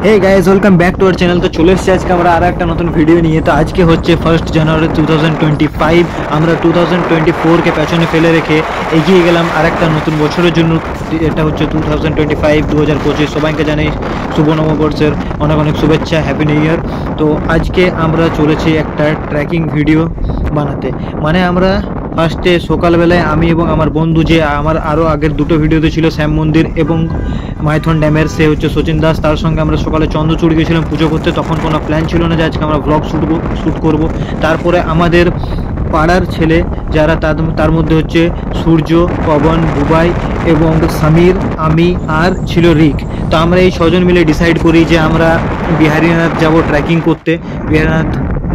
Hey guys welcome back to our channel. तो चले एসেছি আজকে আমরা আর একটা নতুন ভিডিও নিয়ে। তো আজকে হচ্ছে 1 জানুয়ারি 2025। আমরা 2024 কে পেছনে ফেলে রেখে এগিয়ে গেলাম আর একটা নতুন বছরের জন্য। এটা হচ্ছে 2025 সবাইকে জানাই শুভ নববর্ষের অনেক অনেক শুভেচ্ছা, হ্যাপি নিউ ইয়ার। তো আজকে আমরা চলেছি একটা ট্রেকিং ভিডিও বানাতে। মানে আমরা ফার্স্টে সকালবেলায় আমি এবং আমার বন্ধু, যে আমার আরও আগের দুটো ভিডিওতে ছিল শ্যাম মন্দির এবং মাইথন ড্যামের, সে হচ্ছে সচিন দাস, তার সঙ্গে আমরা সকালে চন্দ্রচূড় গেছিলাম পুজো করতে। তখন কোনো প্ল্যান ছিল না যে আজকে আমরা ব্লগ শ্যুট করব। তারপরে আমাদের পাড়ার ছেলে যারা, তার মধ্যে হচ্ছে সূর্য, পবন, বুবাই এবং সমীর, আমি আর ছিল রিক। তো আমরা এই ছজন মিলে ডিসাইড করি যে আমরা বিহারীনাথ যাব ট্রেকিং করতে। বিহারীনাথ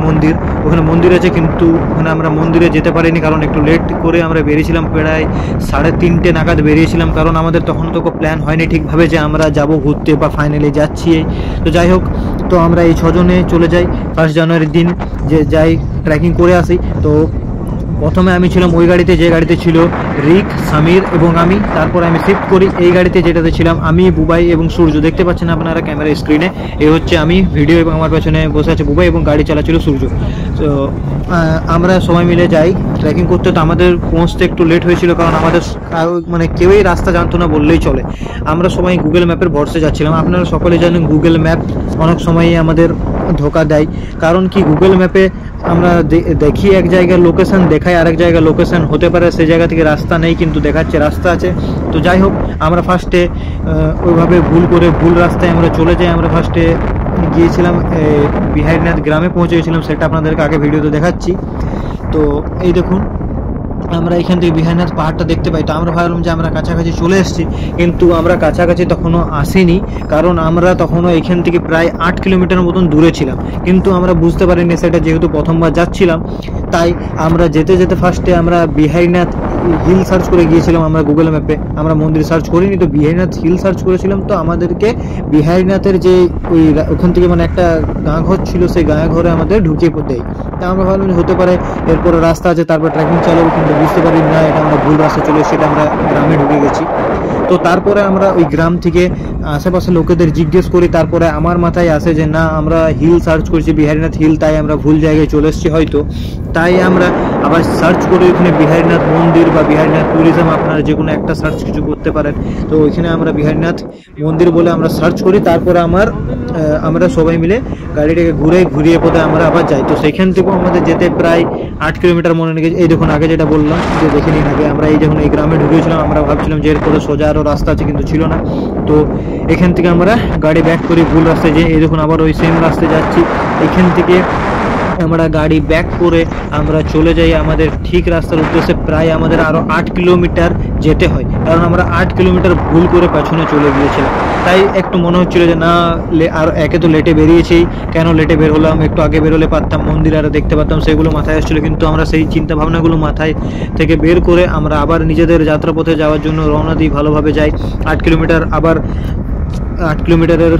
মন্দির, ওখানে মন্দির আছে, কিন্তু ওখানে আমরা মন্দিরে যেতে পারিনি কারণ একটু লেট করে আমরা বেরিয়েছিলাম। প্রায় 3:30 নাগাদ বেরিয়েছিলাম, কারণ আমাদের তখন তো প্ল্যান হয়নি ঠিকভাবে যে আমরা যাব ঘুরতে বা ফাইনালি যাচ্ছি। তো যাই হোক, তো আমরা এই ছজনে চলে যাই 1 জানুয়ারির দিন, যে যাই ট্রেকিং করে আসি। তো প্রথমে আমি ছিলাম ওই গাড়িতে, যে গাড়িতে ছিল রিক, সমীর এবং আমি। তারপরে আমি শিফট করি এই গাড়িতে, যেটাতে ছিলাম আমি, বুবাই এবং সূর্য। দেখতে পাচ্ছেন আপনারা ক্যামেরা স্ক্রিনে, এই হচ্ছে আমি ভিডিও, এবং আমার পেছনে বসে আছে বুবাই এবং গাড়ি চালাচ্ছিল সূর্য। তো আমরা সবাই মিলে যাই ট্রেকিং করতে। তো আমাদের পৌঁছতে একটু লেট হয়েছিল, কারণ আমাদের মানে কেউই রাস্তা জানতো না বললেই চলে। আমরা সবাই গুগল ম্যাপের ভরসে যাচ্ছিলাম। আপনারা সকলে জানেন গুগল ম্যাপ অনেক সময়ই আমাদের ধোকা দেয়। কারণ কি, গুগল ম্যাপে আমরা দেখি এক জায়গার লোকেশন, দেখাই আরেক জায়গার লোকেশন, হতে পারে সেই জায়গা থেকে রাস্তা নেই কিন্তু দেখাচ্ছে রাস্তা আছে। তো যাই হোক, আমরা ফার্স্টে ওইভাবে ভুল রাস্তায় আমরা চলে যাই। আমরা ফার্স্টে গিয়েছিলাম বিহারীনাথ গ্রামে পৌঁছে গেছিলাম, সেটা আপনাদেরকে আগে ভিডিওতে দেখাচ্ছি। তো এই দেখুন, আমরা এখান থেকে বিহারীনাথ পাহাড়টা দেখতে পাই। তো আমরা ভাবলাম যে আমরা কাছাকাছি চলে এসেছি, কিন্তু আমরা কাছাকাছি তখনও আসিনি, কারণ আমরা তখনও এখান থেকে প্রায় 8 কিলোমিটার মতন দূরে ছিলাম। কিন্তু আমরা বুঝতে পারিনি সেটা, যেহেতু প্রথমবার যাচ্ছিলাম। তাই আমরা যেতে যেতে ফার্স্টে আমরা বিহারীনাথ হিল সার্চ করে গিয়েছিলাম। আমরা গুগল ম্যাপে আমরা মন্দির সার্চ করিনি, তো বিহারীনাথ হিল সার্চ করেছিলাম। তো আমাদেরকে বিহারীনাথের যে ওখান থেকে মানে একটা গাঁ ঘর ছিল, সেই গাঁ ঘরে আমাদের ঢুকিয়ে দেয়। তা আমরা ভাবলাম হতে পারে এরপরে রাস্তা আছে, তারপর ট্রেকিং চালাবো, কিন্তু বুঝতে পারি না এটা আমরা ভুল রাস্তা চলে এসেছি, আমরা গ্রামে ঢুকে গেছি। তো তারপরে আমরা ওই গ্রাম থেকে আশেপাশে লোকেদের জিজ্ঞেস করি। তারপরে আমার মাথায় আসে যে না, আমরা হিল সার্চ করছি বিহারীনাথ হিল, তাই আমরা ভুল জায়গায় চলে এসেছি হয়তো। তাই আমরা আবার সার্চ করি ওইখানে বিহারীনাথ মন্দির বা বিহারীনাথ ট্যুরিজম, আপনারা যে কোনো একটা সার্চ কিছু করতে পারেন। তো ওইখানে আমরা বিহারীনাথ মন্দির বলে আমরা সার্চ করি। তারপরে আমরা সবাই মিলে গাড়িটাকে ঘুরিয়ে পথে আমরা আবার যাই। তো সেখান থেকেও আমাদের যেতে প্রায় 8 কিলোমিটার মনে লেগেছে। এই দেখুন, আগে যেটা বললাম যে দেখে নিন, আগে আমরা এই দেখুন এই গ্রামে ঢুকেছিলাম। আমরা ভাবছিলাম যে এরপরে সোজা আরও রাস্তা আছে, কিন্তু ছিল না। তো এখান থেকে আমরা গাড়ি ব্যাক করি ভুল রাস্তায়, যে এই দেখুন আবার ওই সেম রাস্তায় যাচ্ছি। এখান থেকে আমরা গাড়ি ব্যাক করে আমরা চলে যাই আমাদের ঠিক রাস্তার উদ্দেশ্যে। প্রায় আমাদের আরও 8 কিলোমিটার যেতে হয়, কারণ আমরা 8 কিলোমিটার ভুল করে পেছনে চলে গিয়েছিলাম। তাই একটু মনে হচ্ছিল যে না, আর একে তো লেটে বেরিয়েছি, কেন লেটে বের হলাম, একটু আগে বেরোলে পারতাম, মন্দির আরও দেখতে পারতাম, সেগুলো মাথায় আসছিলো। কিন্তু আমরা সেই চিন্তা ভাবনাগুলো মাথায় থেকে বের করে আমরা আবার নিজেদের যাত্রাপথে যাওয়ার জন্য রওনা দিই, ভালোভাবে যাই। 8 কিলোমিটার আবার 8 কিলোমিটারের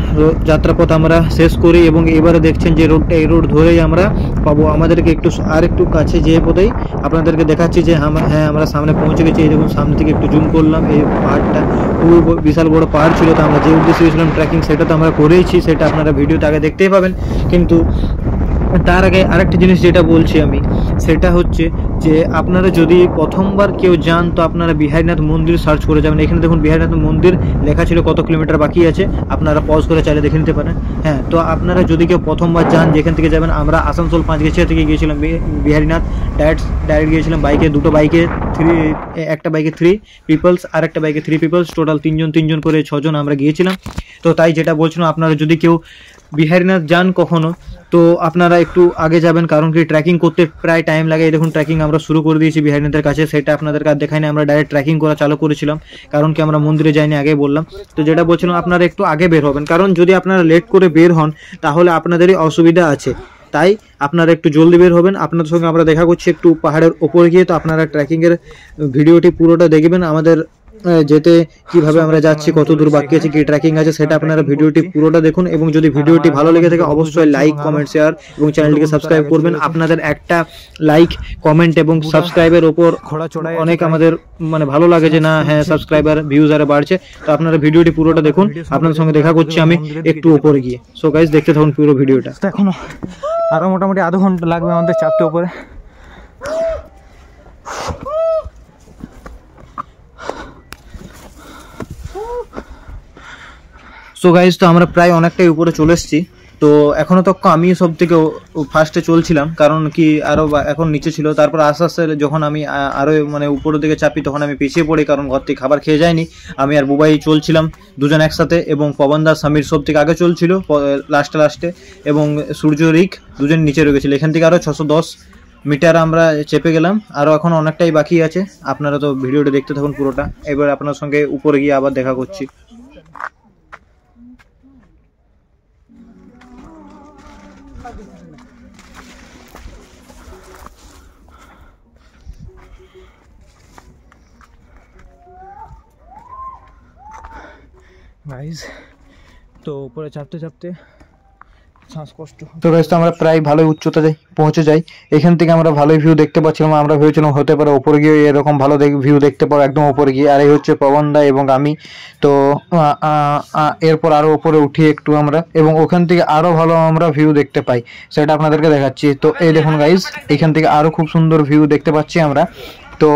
যাত্রাপথ আমরা শেষ করি, এবং এবারে দেখছেন যে রোডটা, এই রোড ধরেই আমরা পাবো আমাদেরকে একটু কাছে যেয়ে পথেই আপনাদেরকে দেখাচ্ছি যে হ্যাঁ আমরা সামনে পৌঁছে গেছি। এই দেখুন, সামনে থেকে একটু জুম করলাম, এই পাহাড়টা খুব বিশাল বড় পাহাড় ছিল। তো আমরা যে উদ্দেশ্যে গেছিলাম ট্রেকিং, সেটা তো আমরা করেইছি, সেটা আপনারা ভিডিওতে আগে দেখতেই পাবেন। কিন্তু তার আগে আরেকটা জিনিস যেটা বলছি আমি, সেটা হচ্ছে যে আপনারা যদি প্রথমবার কেউ যান, তো আপনারা বিহারীনাথ মন্দির সার্চ করে যাবেন। এখানে দেখুন বিহারীনাথ মন্দির লেখা ছিল, কত কিলোমিটার বাকি আছে আপনারা পজ করে চাইলে দেখে নিতে পারেন। হ্যাঁ, তো আপনারা যদি কেউ প্রথমবার যান, যেখান থেকে যাবেন, আমরা আসানসোল 5 থেকে গিয়েছিলাম বিহারীনাথ, ডাইরেক্ট গিয়েছিলাম বাইকে, দুটো বাইকে, একটা বাইকে 3 পিপলস আর একটা বাইকে 3 পিপলস, টোটাল 3জন করে 6জন আমরা গিয়েছিলাম। তো তাই যেটা বলছিলাম, আপনারা যদি কেউ বিহারীনাথ যান কখনো, তো আপনারা একটু আগে যাবেন, কারণ কি ট্রেকিং করতে প্রায় টাইম লাগে। এই দেখুন ট্রেকিং আমরা শুরু করে দিয়েছি বিহারীনাথের কাছে, সেটা আপনাদেরকে আর দেখাইনি, আমরা ডাইরেক্ট ট্রেকিং করা চালু করেছিলাম, কারণ কি আমরা মন্দিরে যাইনি, আগেই বললাম। তো যেটা বলছিলাম, আপনারা একটু আগে বের হবেন, কারণ যদি আপনারা লেট করে বের হন তাহলে আপনাদেরই অসুবিধা আছে। তাই আপনারা একটু জলদি বের হবেন। আপনাদের সঙ্গে আমরা দেখা করছি একটু পাহাড়ের ওপরে গিয়ে। তো আপনারা ট্রেকিংয়ের ভিডিওটি পুরোটা দেখবেন, আমাদের যেতে কিভাবে আমরা যাচ্ছি, কত দূর বাকি আছে, কি ট্র্যাকিং আছে, সেটা আপনারা ভিডিওটি পুরোটা দেখুন। এবং যদি ভিডিওটি ভালো লেগে থাকে অবশ্যই লাইক, কমেন্ট, শেয়ার এবং চ্যানেলটিকে সাবস্ক্রাইব করবেন। আপনাদের একটা লাইক, কমেন্ট এবং সাবস্ক্রাইবের ওপর অনেক আমাদের মানে ভালো লাগে যে না হ্যাঁ সাবস্ক্রাইবার ভিউজ আরে বাড়ছে। তো আপনারা ভিডিওটি পুরোটা দেখুন। আপনাদের সঙ্গে দেখা করছি আমি একটু উপরে গিয়ে। সো গাইস দেখতে থাকুন পুরো ভিডিওটা। এখনো আরো মোটামুটি আধা ঘন্টা লাগবে আমাদের চাপতে উপরে। সো গাইজ তো আমরা প্রায় অনেকটাই উপরে চলে এসেছি। তো এখনো তো আমি সব থেকে ফার্স্টে চলছিলাম, কারণ কি আরও এখন নিচে ছিল। তারপর আস্তে আস্তে যখন আমি আরও মানে উপরের দিকে চাপি তখন আমি পিছিয়ে পড়ি, কারণ ঘর থেকে খাবার খেয়ে যায়নি। আমি আর বুবাই চলছিলাম দুজন একসাথে, এবং পবনদা সমীর সব থেকে আগে চলছিল লাস্টে, এবং সূর্য রিক দুজন নিচে রয়ে গেছিল। এখান থেকে আরও 610 মিটার আমরা চেপে গেলাম, আরও এখন অনেকটাই বাকি আছে। আপনারা তো ভিডিওটা দেখতে থাকুন পুরোটা। এবার আপনার সঙ্গে উপরে গিয়ে আবার দেখা করছি। গাইজ তো উপরে চাপতে চাপতে শ্বাসকষ্ট। তো গাইজ তো আমরা প্রায় ভালোই উচ্চতায় পৌঁছে যাই। এখান থেকে আমরা ভালোই ভিউ দেখতে পাচ্ছিলাম। আমরা ভেবেছিলাম হতে পারে উপরে গিয়ে এরকম ভালো ভিউ দেখতে পাবো একদম উপরে গিয়ে। আর এই হচ্ছে পবনদা এবং আমি। তো এরপর আরও উপরে উঠি একটু আমরা, এবং ওখান থেকে আরও ভালো আমরা ভিউ দেখতে পাই, সেটা আপনাদেরকে দেখাচ্ছি। তো এই দেখুন গাইজ, এখান থেকে আরও খুব সুন্দর ভিউ দেখতে পাচ্ছি আমরা। তো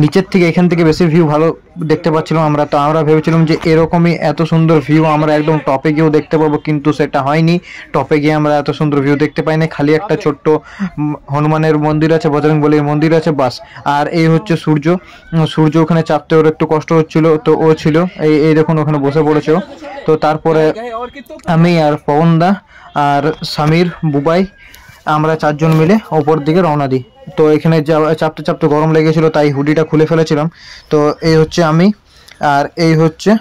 নিচের থেকে এখান থেকে বেশি ভিউ ভালো দেখতে পাচ্ছিলাম আমরা। তো আমরা ভেবেছিলাম যে এরকমই এত সুন্দর ভিউ আমরা একদম টপে গিয়েও দেখতে পাবো, কিন্তু সেটা হয়নি। টপে গিয়ে আমরা এত সুন্দর ভিউ দেখতে পাইনি, খালি একটা ছোট্ট হনুমানের মন্দির আছে, বজরংবলীর মন্দির আছে, বাস। আর এই হচ্ছে সূর্য ওখানে চাপতে ওর একটু কষ্ট হচ্ছিল, তো ও ছিল এই দেখুন ওখানে বসে পড়েছে। তো তারপরে আমি আর পবনদা আর সমীর, বুবাই, আমরা চারজন মিলে ওপর দিকে রওনা দিই। তো এখানে চাপতে চাপতে গরম লেগেছিল, তাই হুডিটা খুলে ফেলেছিলাম। তো এই হচ্ছে আমি আর এই হচ্ছে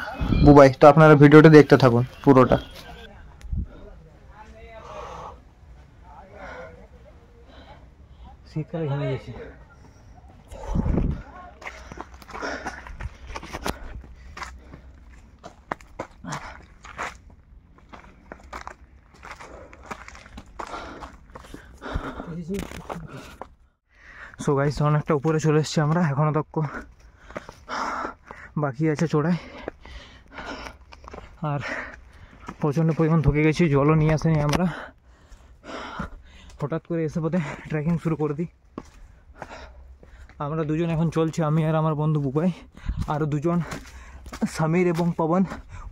বুবাই। তো আপনারা ভিডিওটা দেখতে থাকুন পুরোটা। শীতকালে ঘেমে গেছি। সো গাইস অনেকটা উপরে চলে এসেছি আমরা, এখনো তক বাকি আছে চড়াই। আর প্রচণ্ড পরিমাণ থকে গেছি, জলও নিয়ে আসেনি আমরা। হঠাৎ করে এসে পথে ট্রেকিং শুরু করে দিই। আমরা দুজন এখন চলছি, আমি আর আমার বন্ধু বুবাই। আর দুজন সমীর এবং পবন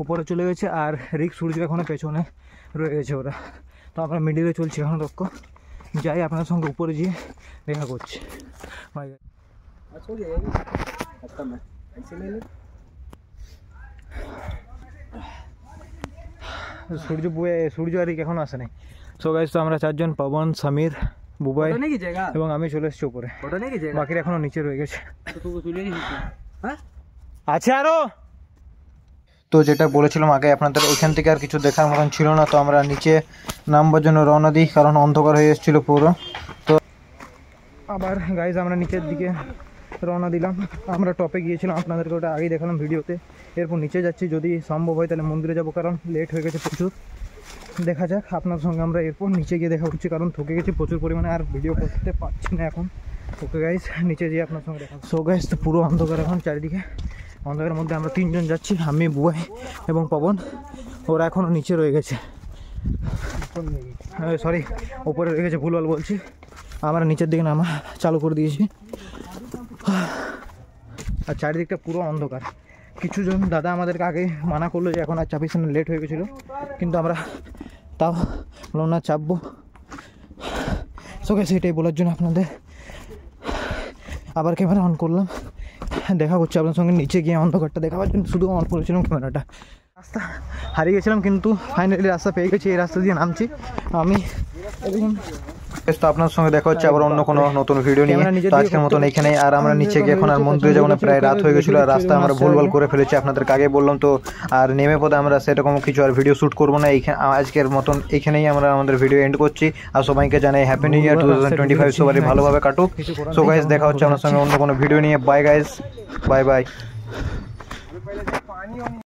উপরে চলে গেছে, আর রিক, সূর্য এখনও পেছনে রয়ে গেছে ওরা। তো আমরা মিডিলে চলছি এখন তক। যাই আপনার সঙ্গে উপরে গিয়ে দেখা করছি। সূর্য আর রিক এখন আসে নাই। সো গাইস তো আমরা চারজন, পবন, সমীর, বুবাই এবং আমি চলে এসেছি উপরে। বাকিরা এখনো নিচে রয়ে গেছে। আছে আরো। তো যেটা বলেছিলাম আগে আপনাদের, ওইখান থেকে আর কিছু দেখার মতন ছিল না। তো আমরা নিচে নামবার জন্য রওনা দিই, কারণ অন্ধকার হয়ে এসেছিলো পুরো। তো আবার গাইজ আমরা নিচের দিকে রওনা দিলাম। আমরা টপে গিয়েছিলাম, আপনাদেরকে ওটা আগেই দেখালাম ভিডিওতে। এরপর নিচে যাচ্ছি, যদি সম্ভব হয় তাহলে মন্দিরে যাব, কারণ লেট হয়ে গেছে প্রচুর। দেখা যাক, আপনার সঙ্গে আমরা এরপর নিচে গিয়ে দেখা করছি, কারণ থকে গেছি প্রচুর পরিমাণে, আর ভিডিও করতে পারছি না এখন। ওকে গাইজ, নিচে যেয়ে আপনার সঙ্গে দেখা। সো গাইজ তো পুরো অন্ধকার এখন চারিদিকে। অন্ধকারের মধ্যে আমরা তিনজন যাচ্ছি, আমি, বুবাই এবং পবন। ওরা এখনও নিচে রয়ে গেছে, সরি উপরে রয়ে গেছে, ভুলভাল বলছি। আমরা নিচের দিকে নামা চালু করে দিয়েছি। আর চারিদিকটা পুরো অন্ধকার। কিছুজন দাদা আমাদেরকে আগে মানা করলো যে এখন আর চাপিস না, লেট হয়ে গেছিলো, কিন্তু আমরা তাও বললাম না চাপবো। সো সেটাই বলার জন্য আপনাদের আবার ক্যামেরা অন করলাম। দেখা করছি আপনার সঙ্গে নিচে গিয়ে অন্ধকারটা দেখাবার জন্য শুধু অন করেছিলাম ক্যামেরাটা। রাস্তা হারিয়ে গেছিলাম, কিন্তু ফাইনালি রাস্তা পেয়ে গেছি। এই রাস্তা দিয়ে নামছি আমি। তো আপনার সঙ্গে দেখা হচ্ছে আবার অন্য কোনো নতুন ভিডিও নিয়ে। তো আজকের মতন এখানে। আর আমরা নিচে গিয়ে এখন আর মন্দিরে যাবো না, প্রায় রাত হয়ে গেছিলো, আর রাস্তা আমরা ভুলভাল করে ফেলেছি, আপনাদেরকে আগে বললাম। তো আর নেমে পথে আমরা সেরকম কিছু আর ভিডিও শ্যুট করবো না। আজকের মতন এখানেই আমরা আমাদের ভিডিও এন্ড করছি। আর সবাইকে জানাই হ্যাপি নিউ ইয়ার 2025, সবারই ভালোভাবে কাটুক। সো গাইস দেখা হচ্ছে আপনার সঙ্গে অন্য কোনো ভিডিও নিয়ে। Bye guys, bye bye. पहले जब पानी